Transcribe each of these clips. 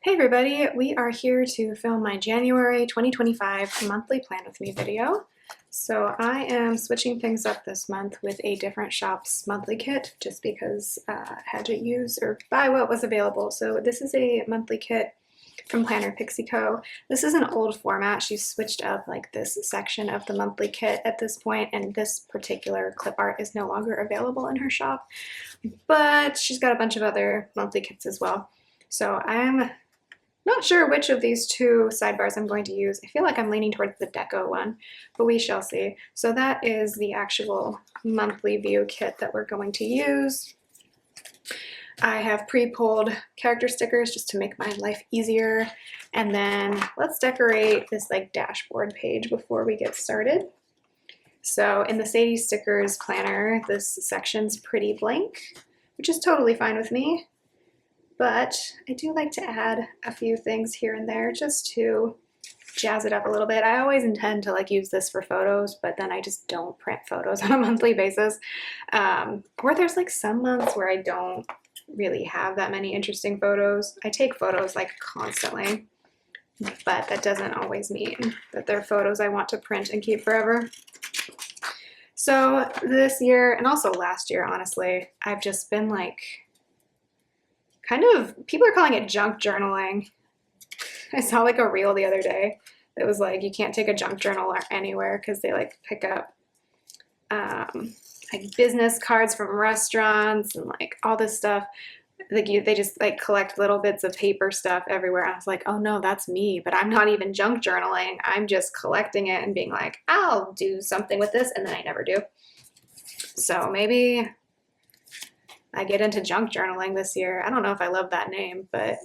Hey everybody, we are here to film my January 2025 monthly plan with me video. So I am switching things up this month with a different shop's monthly kit just because I had to use or buy what was available. So this is a monthly kit from Planner Pixie Co. This is an old format. She's switched up like this section of the monthly kit at this point, and this particular clip art is no longer available in her shop, but she's got a bunch of other monthly kits as well. So I'm not sure which of these two sidebars I'm going to use. I feel like I'm leaning towards the deco one, but we shall see. So that is the actual monthly view kit that we're going to use. I have pre-pulled character stickers just to make my life easier. And then let's decorate this like dashboard page before we get started. So in the Sadie Stickers planner, this section's pretty blank, which is totally fine with me. But I do like to add a few things here and there just to jazz it up a little bit. I always intend to like use this for photos, but then I just don't print photos on a monthly basis. Or there's like some months where I don't really have that many interesting photos. I take photos like constantly, but that doesn't always mean that they're photos I want to print and keep forever. So this year, and also last year, honestly, I've just been like, people are calling it junk journaling. I saw like a reel the other day that was like, you can't take a junk journal anywhere because they like pick up like business cards from restaurants and like all this stuff. Like they just like collect little bits of paper stuff everywhere. I was like, oh no, that's me, but I'm not even junk journaling. I'm just collecting it and being like, I'll do something with this, and then I never do. So maybe I get into junk journaling this year. I don't know if I love that name, but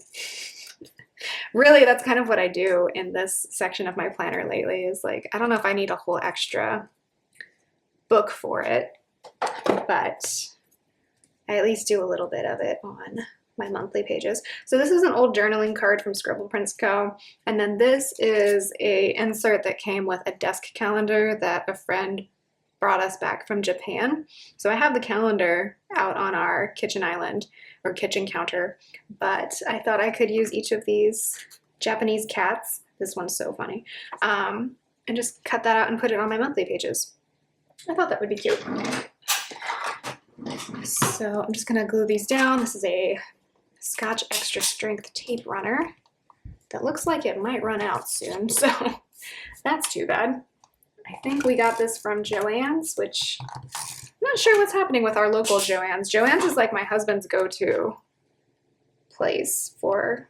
really that's kind of what I do in this section of my planner lately is like, I don't know if I need a whole extra book for it, but I at least do a little bit of it on my monthly pages. So this is an old journaling card from Scribble Prints Co. And then this is a insert that came with a desk calendar that a friend brought us back from Japan. So I have the calendar out on our kitchen island or kitchen counter, but I thought I could use each of these Japanese cats, this one's so funny, and just cut that out and put it on my monthly pages. I thought that would be cute. So I'm just gonna glue these down. This is a Scotch Extra Strength tape runner that looks like it might run out soon, so that's too bad. I think we got this from Joann's, which I'm not sure what's happening with our local Joann's. Joann's is like my husband's go-to place for,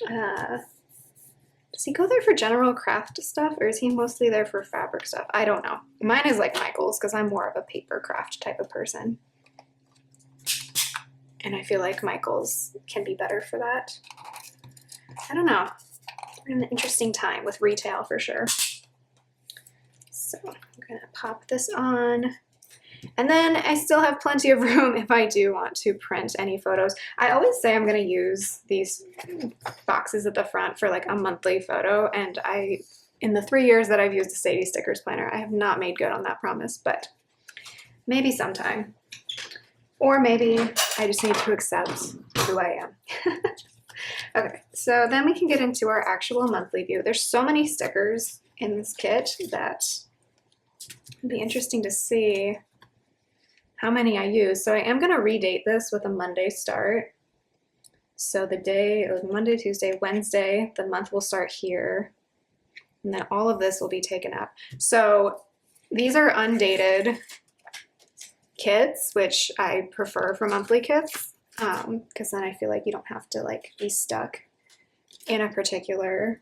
does he go there for general craft stuff or is he mostly there for fabric stuff? I don't know. Mine is like Michael's because I'm more of a paper craft type of person. And I feel like Michael's can be better for that. I don't know. We're in an interesting time with retail for sure. So I'm gonna pop this on. And then I still have plenty of room if I do want to print any photos. I always say I'm gonna use these boxes at the front for like a monthly photo. And in the 3 years that I've used the Sadie Stickers planner, I have not made good on that promise, but maybe sometime. Or maybe I just need to accept who I am. Okay, so then we can get into our actual monthly view. There's so many stickers in this kit that it'd be interesting to see how many I use. So I am going to redate this with a Monday start. So the day, Monday, Tuesday, Wednesday, the month will start here. And then all of this will be taken up. So these are undated kits, which I prefer for monthly kits. Because then I feel like you don't have to like be stuck in a particular,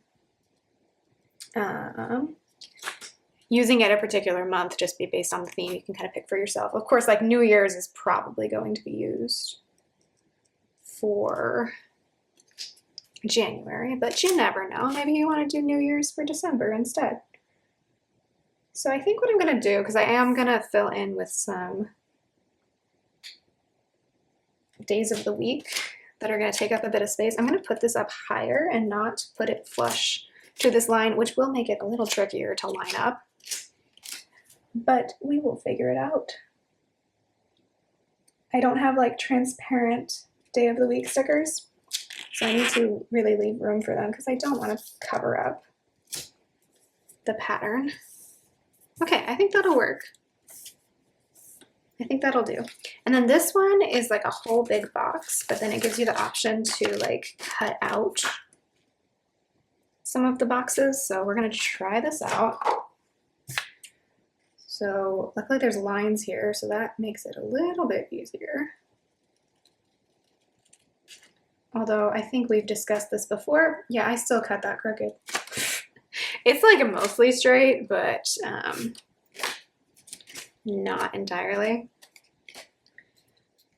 using it a particular month, just be based on the theme. You can kind of pick for yourself. Of course, like New Year's is probably going to be used for January, but you never know. Maybe you want to do New Year's for December instead. So I think what I'm going to do, because I am going to fill in with some days of the week that are going to take up a bit of space. I'm going to put this up higher and not put it flush to this line, which will make it a little trickier to line up, but we will figure it out. I don't have like transparent day of the week stickers, So I need to really leave room for them because I don't want to cover up the pattern. Okay, I think that'll work. I think that'll do. And then this one is like a whole big box, but then it gives you the option to like cut out some of the boxes. So we're gonna try this out. So luckily there's lines here, so that makes it a little bit easier. Although I think we've discussed this before. Yeah, I still cut that crooked. It's like mostly straight, but not entirely.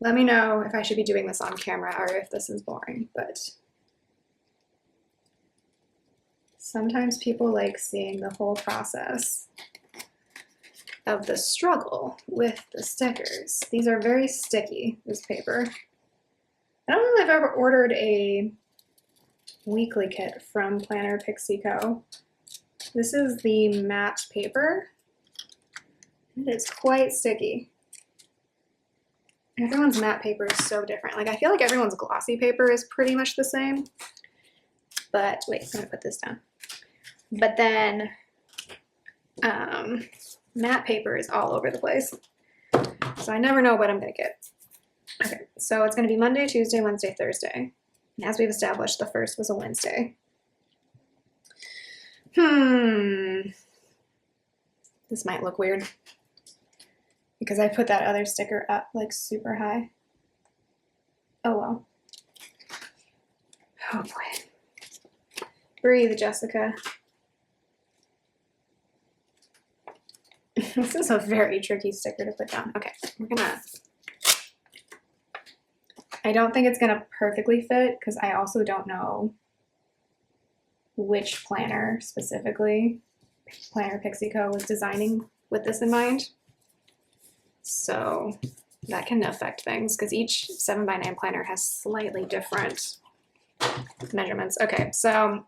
Let me know if I should be doing this on camera or if this is boring, but sometimes people like seeing the whole process of the struggle with the stickers. These are very sticky, this paper. I don't know if I've ever ordered a weekly kit from Planner Pixie Co. This is the matte paper. It's quite sticky. Everyone's matte paper is so different. Like I feel like everyone's glossy paper is pretty much the same. But wait, I'm gonna put this down. But then matte paper is all over the place. So I never know what I'm gonna get. Okay, so it's gonna be Monday, Tuesday, Wednesday, Thursday. And as we've established, the first was a Wednesday. This might look weird because I put that other sticker up like super high. Oh well. Oh boy. Breathe, Jessica. This is a very tricky sticker to put down. Okay, we're gonna... I don't think it's gonna perfectly fit because I also don't know which planner specifically Planner Pixie Co. was designing with this in mind. So that can affect things because each 7x9 planner has slightly different measurements. Okay, so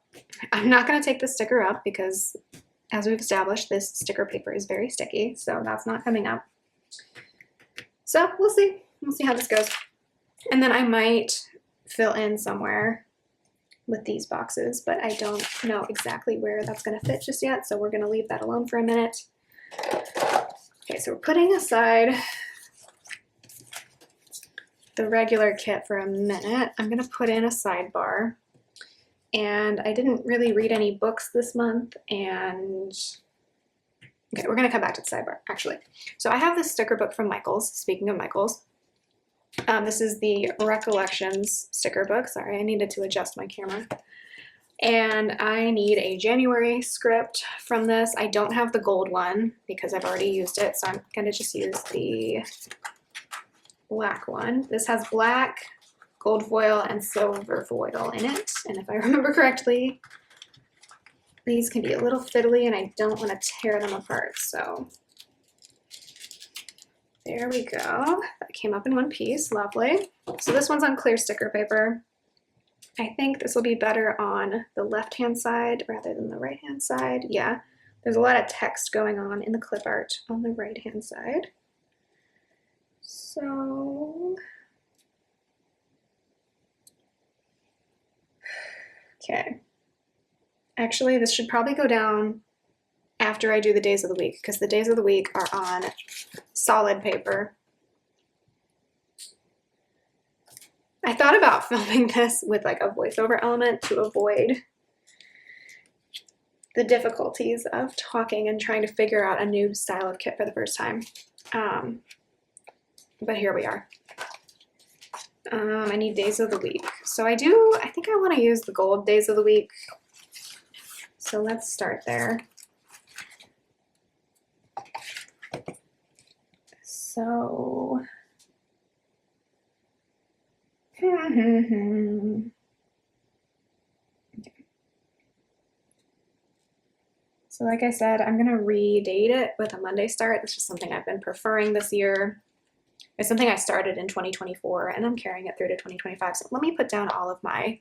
I'm not gonna take the sticker up because as we've established, this sticker paper is very sticky, so that's not coming up. So we'll see. We'll see how this goes. And then I might fill in somewhere with these boxes, but I don't know exactly where that's going to fit just yet, so we're going to leave that alone for a minute. Okay, so we're putting aside the regular kit for a minute. I'm going to put in a sidebar. And I didn't really read any books this month, and okay, we're going to come back to the sidebar, actually. So I have this sticker book from Michaels, speaking of Michaels. This is the Recollections sticker book. Sorry, I needed to adjust my camera. And I need a January script from this. I don't have the gold one because I've already used it, so I'm going to just use the black one. This has black, gold foil, and silver foil in it. And if I remember correctly, these can be a little fiddly and I don't want to tear them apart. So there we go. That came up in one piece. Lovely. So this one's on clear sticker paper. I think this will be better on the left-hand side rather than the right-hand side. Yeah, there's a lot of text going on in the clip art on the right-hand side. So, okay. Actually, this should probably go down after I do the days of the week because the days of the week are on solid paper. I thought about filming this with like a voiceover element to avoid the difficulties of talking and trying to figure out a new style of kit for the first time. But here we are. I need days of the week. So I think I want to use the gold days of the week. So let's start there. So, okay. So like I said, I'm gonna redate it with a Monday start. This is something I've been preferring this year. It's something I started in 2024 and I'm carrying it through to 2025. So let me put down all of my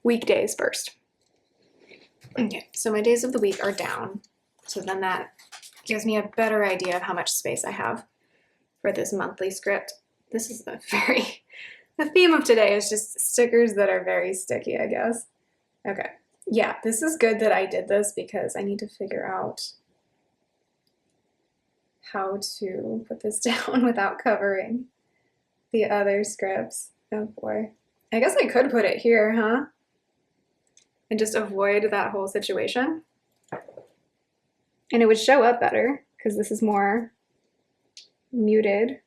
weekdays first. Okay, so my days of the week are down. So then that gives me a better idea of how much space I have for this monthly script. This is a The theme of today is just stickers that are very sticky, I guess. Okay. Yeah, this is good that I did this because I need to figure out how to put this down without covering the other scripts. Oh boy. I guess I could put it here, huh? And just avoid that whole situation. And it would show up better because this is more muted.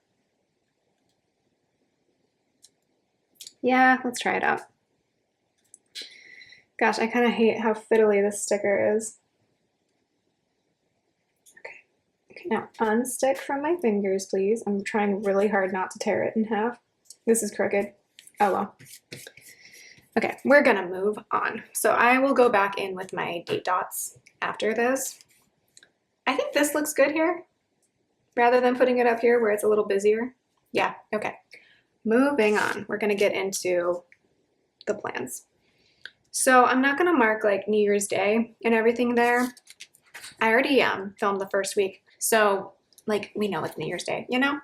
Yeah, let's try it out. Gosh, I kind of hate how fiddly this sticker is. Okay, now unstick from my fingers, please. I'm trying really hard not to tear it in half. This is crooked. Oh well. Okay, we're gonna move on. So I will go back in with my date dots after this. I think this looks good here, rather than putting it up here where it's a little busier. Yeah, okay. Moving on, we're gonna get into the plans. So I'm not gonna mark like New Year's Day and everything there. I already filmed the first week, so like we know it's New Year's Day, you know?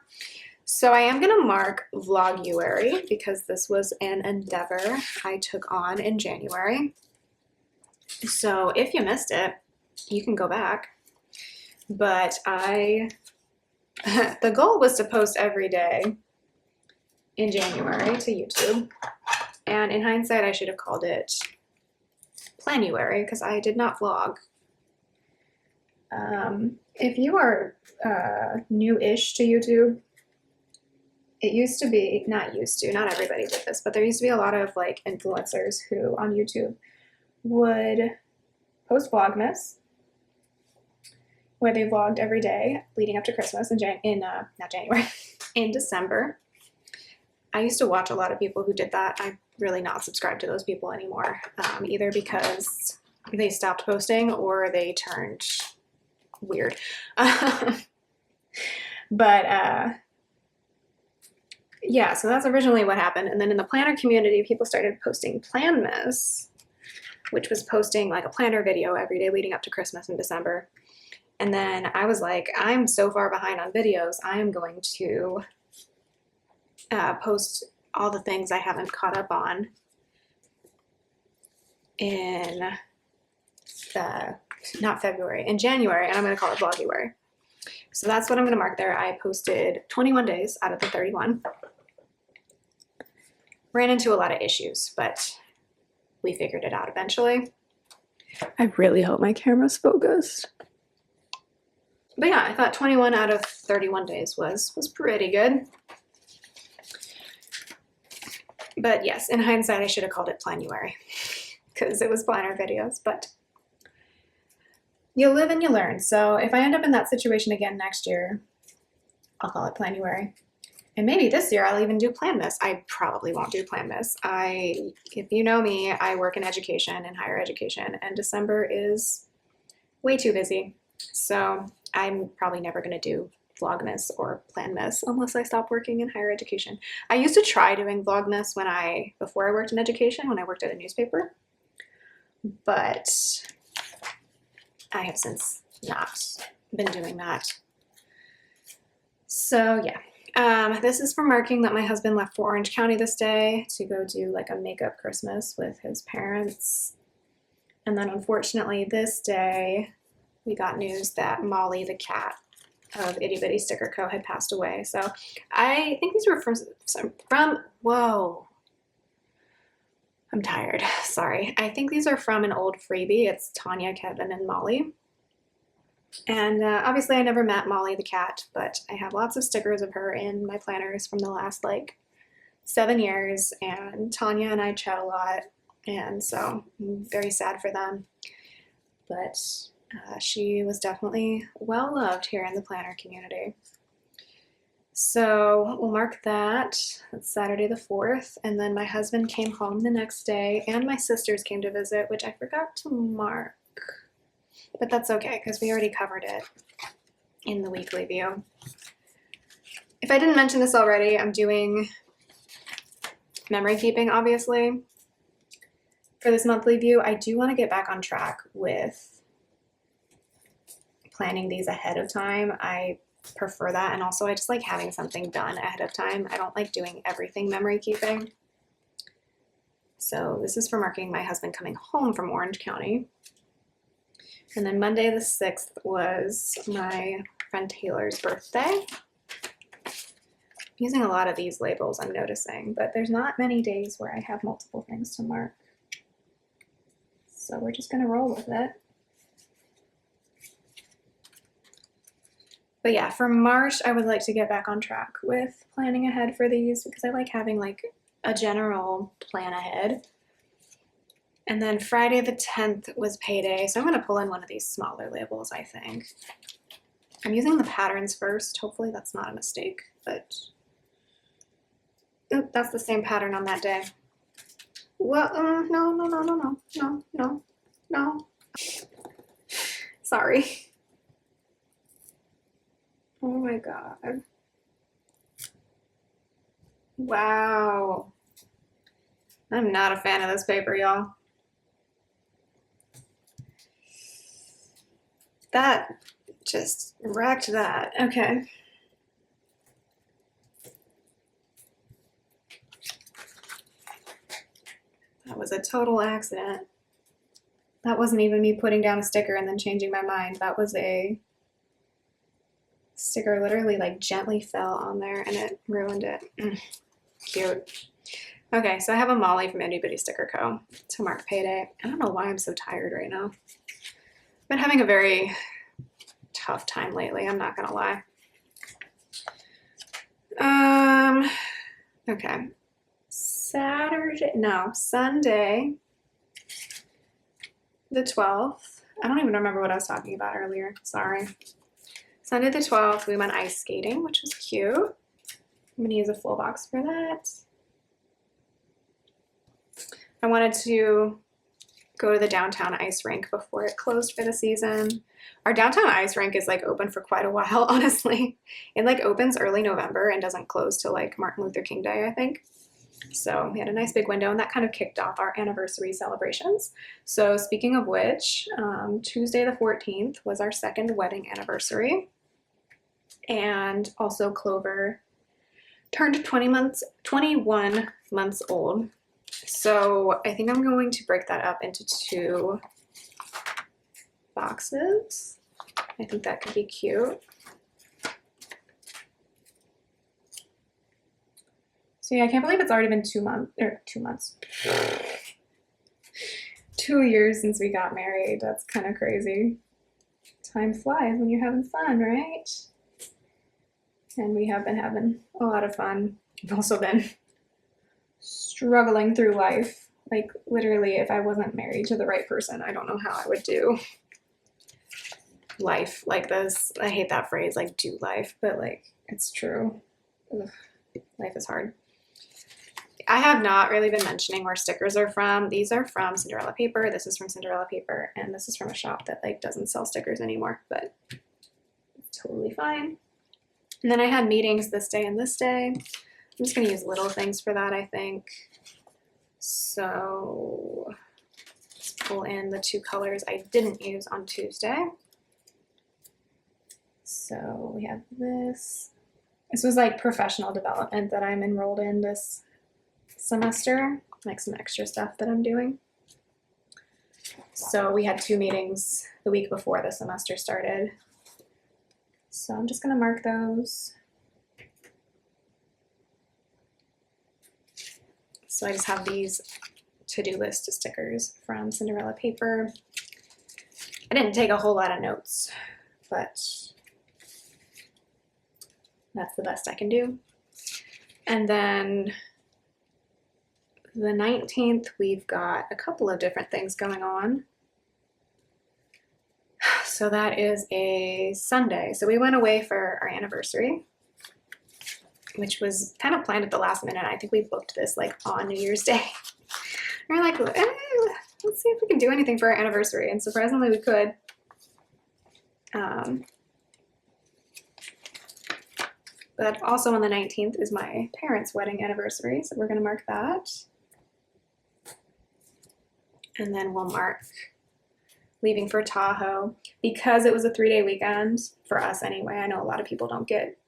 So I am gonna mark Vloguary because this was an endeavor I took on in January. So if you missed it, you can go back. But the goal was to post every day in January to YouTube. And in hindsight, I should have called it Planuary because I did not vlog. If you are new-ish to YouTube, it used to be, not everybody did this, but there used to be a lot of like influencers who on YouTube would post Vlogmas, where they vlogged every day leading up to Christmas in December. I used to watch a lot of people who did that. I'm really not subscribed to those people anymore, either because they stopped posting or they turned weird. But yeah, so that's originally what happened. And then in the planner community, people started posting Planmas, which was posting like a planner video every day leading up to Christmas in December. And then I was like, I'm so far behind on videos, I am going to post all the things I haven't caught up on in not February, in January, and I'm going to call it Vloguary. So that's what I'm going to mark there. I posted 21 days out of the 31. Ran into a lot of issues, but we figured it out eventually. I really hope my camera's focused. But yeah, I thought 21 out of 31 days was pretty good. But yes, in hindsight, I should have called it Planuary because it was planner videos, but you live and you learn. So if I end up in that situation again next year, I'll call it Planuary. And maybe this year I'll even do Planmas. I probably won't do Planmas. If you know me, I work in education, in higher education, and December is way too busy. So I'm probably never going to do Vlogmas or Planmas unless I stop working in higher education. I used to try doing Vlogmas before I worked in education, when I worked at a newspaper, but I have since not been doing that. So yeah, this is for marking that my husband left for Orange County this day to go do like a makeup Christmas with his parents. And then unfortunately this day, we got news that Molly the cat of Itty Bitty Sticker Co. had passed away. So I think these were whoa. I'm tired, sorry. I think these are from an old freebie. It's Tanya, Kevin, and Molly. And obviously I never met Molly the cat, but I have lots of stickers of her in my planners from the last like 7 years, and Tanya and I chat a lot, and so I'm very sad for them. But she was definitely well loved here in the planner community. So we'll mark that. That's Saturday the 4th. And then my husband came home the next day, and my sisters came to visit, which I forgot to mark. But that's okay, because we already covered it in the weekly view. If I didn't mention this already, I'm doing memory keeping, obviously. For this monthly view, I do want to get back on track with planning these ahead of time. I prefer that. And also I just like having something done ahead of time. I don't like doing everything memory keeping. So this is for marking my husband coming home from Orange County. And then Monday the 6th was my friend Taylor's birthday. I'm using a lot of these labels, I'm noticing, but there's not many days where I have multiple things to mark. So we're just gonna roll with it. But yeah, for March, I would like to get back on track with planning ahead for these because I like having like a general plan ahead. And then Friday the 10th was payday, so I'm gonna pull in one of these smaller labels, I think. I'm using the patterns first. Hopefully that's not a mistake, but oh, that's the same pattern on that day. Well, no. Sorry. Oh my God. Wow. I'm not a fan of this paper, y'all. That just wrecked that. Okay. That was a total accident. That wasn't even me putting down a sticker and then changing my mind. That was a sticker literally like gently fell on there and it ruined it. Cute. Okay, so I have a Molly from Itty Bitty Sticker Co. to mark payday. I don't know why I'm so tired right now. I've been having a very tough time lately, I'm not gonna lie. Okay. Sunday the 12th. I don't even remember what I was talking about earlier, sorry. Sunday the 12th, we went ice skating, which was cute. I'm gonna use a full box for that. I wanted to go to the downtown ice rink before it closed for the season. Our downtown ice rink is like open for quite a while, honestly. It like opens early November and doesn't close till like Martin Luther King Day, I think. So we had a nice big window and that kind of kicked off our anniversary celebrations. So speaking of which, Tuesday the 14th was our second wedding anniversary. And also Clover turned 21 months old. So I think I'm going to break that up into 2 boxes. I think that could be cute. So yeah, I can't believe it's already been 2 months. 2 years since we got married. That's kind of crazy. Time flies when you're having fun, right? And we have been having a lot of fun. We've also been struggling through life. Like literally, if I wasn't married to the right person, I don't know how I would do life like this. I hate that phrase, like do life, but like it's true. Ugh, life is hard. I have not really been mentioning where stickers are from. These are from Cinderella Paper. This is from Cinderella Paper, and this is from a shop that like doesn't sell stickers anymore, but it's totally fine. And then I had meetings this day and this day. I'm just gonna use little things for that, I think. So let's pull in the 2 colors I didn't use on Tuesday. So we have this. This was like professional development that I'm enrolled in this semester, like some extra stuff that I'm doing. So we had 2 meetings the week before the semester started. So I'm just gonna mark those. So I just have these to-do list stickers from Cinderella Paper. I didn't take a whole lot of notes, but that's the best I can do. And then the 19th, we've got a couple of different things going on. So that is a Sunday. So we went away for our anniversary, which was kind of planned at the last minute. I think we booked this like on New Year's Day. We were like, let's see if we can do anything for our anniversary. And surprisingly, we could. But also on the 19th is my parents' wedding anniversary. So we're gonna mark that. And then we'll mark leaving for Tahoe because it was a 3-day weekend for us anyway. I know a lot of people don't get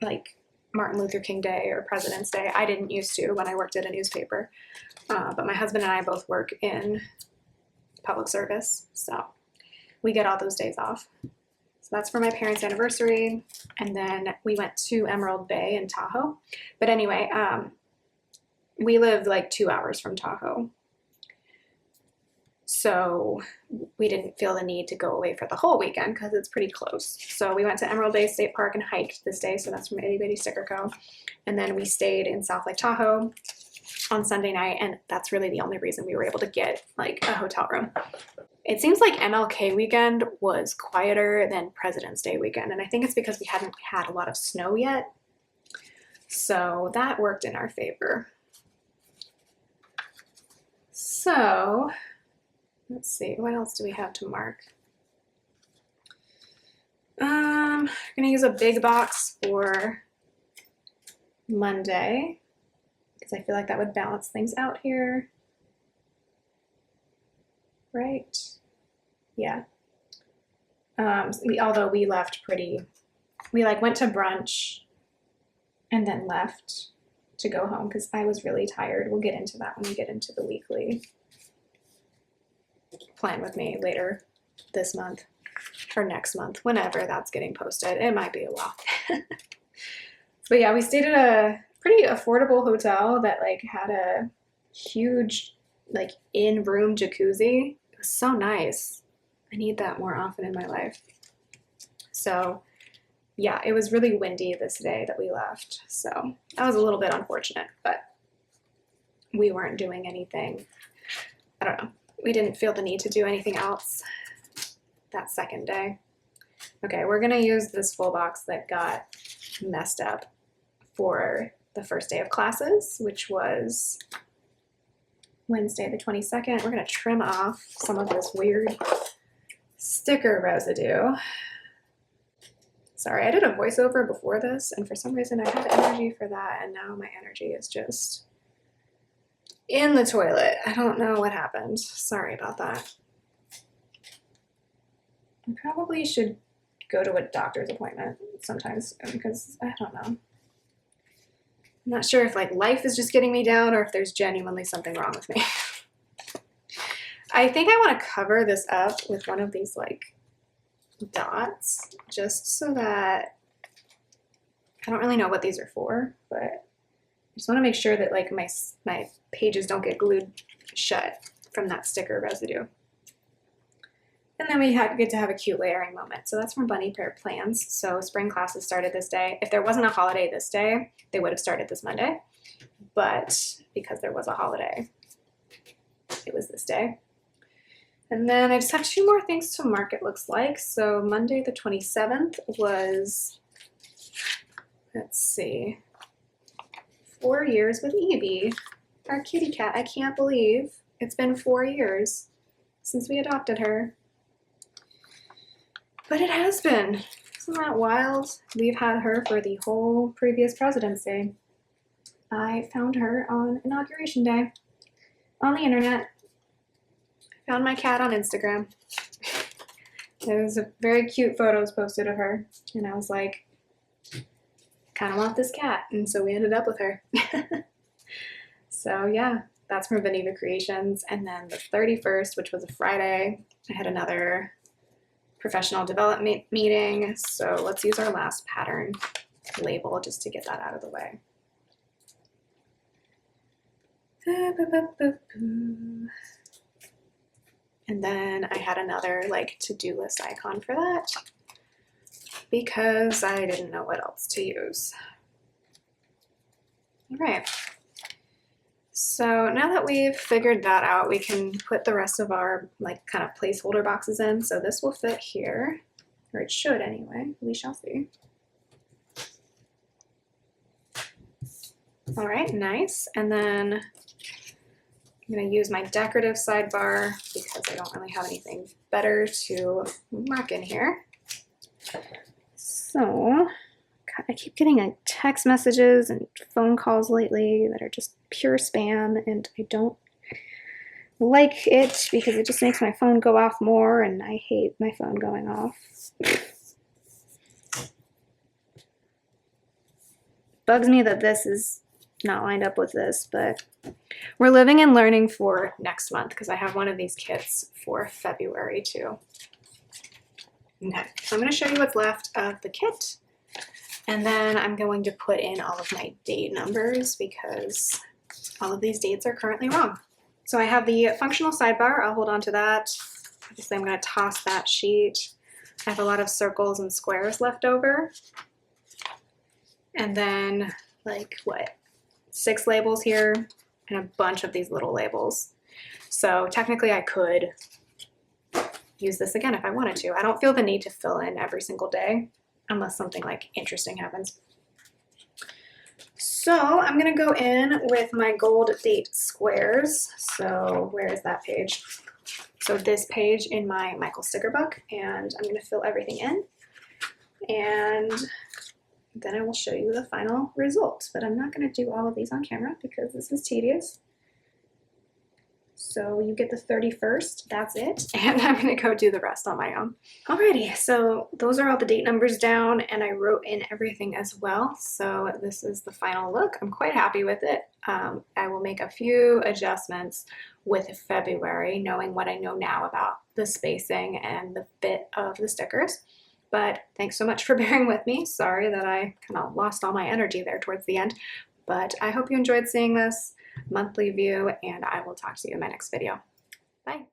like Martin Luther King Day or President's Day. I didn't used to when I worked at a newspaper, but my husband and I both work in public service, so we get all those days off. So that's for my parents' anniversary, and then we went to Emerald Bay in Tahoe. But anyway, we live like 2 hours from Tahoe, so we didn't feel the need to go away for the whole weekend because it's pretty close. So we went to Emerald Bay State Park and hiked this day, so that's from Itty Bitty Sticker Co. And then we stayed in South Lake Tahoe on Sunday night, and that's really the only reason we were able to get like a hotel room. It seems like MLK weekend was quieter than President's Day weekend, and I think it's because we hadn't had a lot of snow yet, so that worked in our favor. So let's see, what else do we have to mark? I'm gonna use a big box for Monday because I feel like that would balance things out here. Right? Yeah. Although we left we like went to brunch and then left to go home because I was really tired. We'll get into that when we get into the weekly plan with me later this month or next month, whenever that's getting posted. It might be a while. But yeah, we stayed at a pretty affordable hotel that like had a huge like in-room jacuzzi. It was so nice. I need that more often in my life. So yeah, it was really windy this day that we left. So that was a little bit unfortunate, but we weren't doing anything. I don't know. We didn't feel the need to do anything else that second day. Okay, we're gonna use this full box that got messed up for the first day of classes, which was Wednesday the 22nd. We're gonna trim off some of this weird sticker residue. Sorry, I did a voiceover before this, and for some reason I had energy for that, and now my energy is just in the toilet. I don't know what happened. Sorry about that. I probably should go to a doctor's appointment sometimes because I don't know. I'm not sure if like life is just getting me down or if there's genuinely something wrong with me. I think I want to cover this up with one of these like dots just so that I don't really know what these are for, but I just want to make sure that like my pages don't get glued shut from that sticker residue. And then we get to have a cute layering moment. So that's from Bunny Pear Plans. So spring classes started this day. If there wasn't a holiday this day, they would have started this Monday. But because there was a holiday, it was this day. And then I just have 2 more things to mark, it looks like. So Monday the 27th was, let's see, 4 years with Evie, our kitty cat. I can't believe it's been 4 years since we adopted her. But it has been. Isn't that wild? We've had her for the whole previous presidency. I found her on Inauguration Day on the internet. I found my cat on Instagram. There was a very cute photos posted of her, and I was like, kind of want this cat, and so we ended up with her. So yeah, that's from Beneva Creations. And then the 31st, which was a Friday, I had another professional development meeting. So let's use our last pattern label just to get that out of the way. And then I had another like to-do list icon for that because I didn't know what else to use. All right. So now that we've figured that out, we can put the rest of our like kind of placeholder boxes in. So this will fit here, or it should anyway. We shall see. All right, nice. And then I'm going to use my decorative sidebar because I don't really have anything better to mark in here. So I keep getting text messages and phone calls lately that are just pure spam, and I don't like it because it just makes my phone go off more, and I hate my phone going off. Bugs me that this is not lined up with this, but we're living and learning for next month because I have one of these kits for February too. Okay, so I'm going to show you what's left of the kit, and then I'm going to put in all of my date numbers because all of these dates are currently wrong. So I have the functional sidebar. I'll hold on to that. Obviously, I'm going to toss that sheet. I have a lot of circles and squares left over. And then, like, what, 6 labels here and a bunch of these little labels. So technically I could use this again if I wanted to. I don't feel the need to fill in every single day unless something like interesting happens. So I'm gonna go in with my gold date squares. So where is that page? So this page in my Michael sticker book, and I'm gonna fill everything in. And then I will show you the final result, but I'm not going to do all of these on camera because this is tedious. So you get the 31st, that's it, and I'm going to go do the rest on my own. Alrighty, so those are all the date numbers down, and I wrote in everything as well. So this is the final look. I'm quite happy with it. I will make a few adjustments with February, knowing what I know now about the spacing and the fit of the stickers. But thanks so much for bearing with me. Sorry that I kind of lost all my energy there towards the end. But I hope you enjoyed seeing this monthly view, and I will talk to you in my next video. Bye.